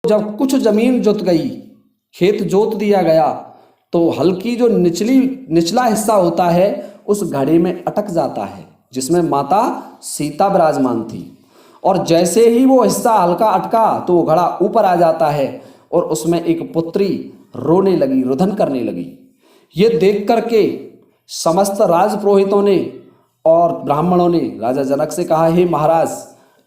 जब कुछ जमीन जुत गई, खेत जोत दिया गया, तो हल की जो निचला हिस्सा होता है उस घड़े में अटक जाता है जिसमें माता सीता विराजमान थी। और जैसे ही वो हिस्सा हल्का अटका तो वो घड़ा ऊपर आ जाता है और उसमें एक पुत्री रोने लगी, रुदन करने लगी। ये देख करके समस्त राजपुरोहितों ने और ब्राह्मणों ने राजा जनक से कहा, हे महाराज,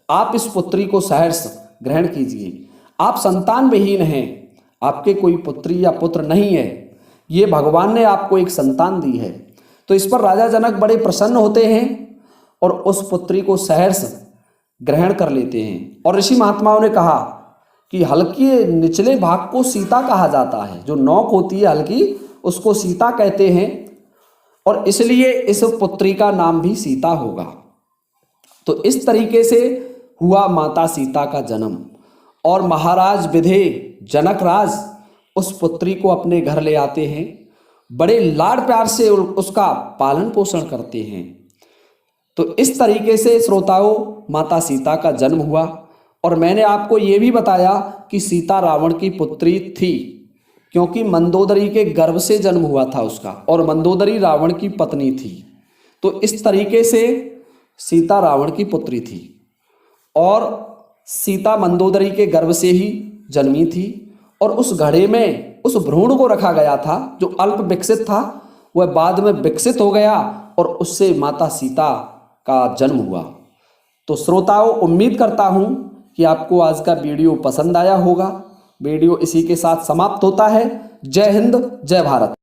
आप इस पुत्री को सहर्ष ग्रहण कीजिए। आप संतान विहीन हैं, आपके कोई पुत्री या पुत्र नहीं है, ये भगवान ने आपको एक संतान दी है। तो इस पर राजा जनक बड़े प्रसन्न होते हैं और उस पुत्री को सहर्ष ग्रहण कर लेते हैं। और ऋषि महात्माओं ने कहा कि हल के निचले भाग को सीता कहा जाता है, जो नोक होती है हल की उसको सीता कहते हैं, और इसलिए इस पुत्री का नाम भी सीता होगा। तो इस तरीके से हुआ माता सीता का जन्म। और महाराज विधेय जनक राज उस पुत्री को अपने घर ले आते हैं, बड़े लाड़ प्यार से उसका पालन पोषण करते हैं। तो इस तरीके से श्रोताओं माता सीता का जन्म हुआ। और मैंने आपको ये भी बताया कि सीता रावण की पुत्री थी, क्योंकि मंदोदरी के गर्भ से जन्म हुआ था उसका, और मंदोदरी रावण की पत्नी थी। तो इस तरीके से सीता रावण की पुत्री थी और सीता मंदोदरी के गर्भ से ही जन्मी थी। और उस घड़े में उस भ्रूण को रखा गया था जो अल्प विकसित था, वह बाद में विकसित हो गया और उससे माता सीता का जन्म हुआ। तो श्रोताओं, उम्मीद करता हूँ कि आपको आज का वीडियो पसंद आया होगा। वीडियो इसी के साथ समाप्त होता है। जय हिंद, जय भारत।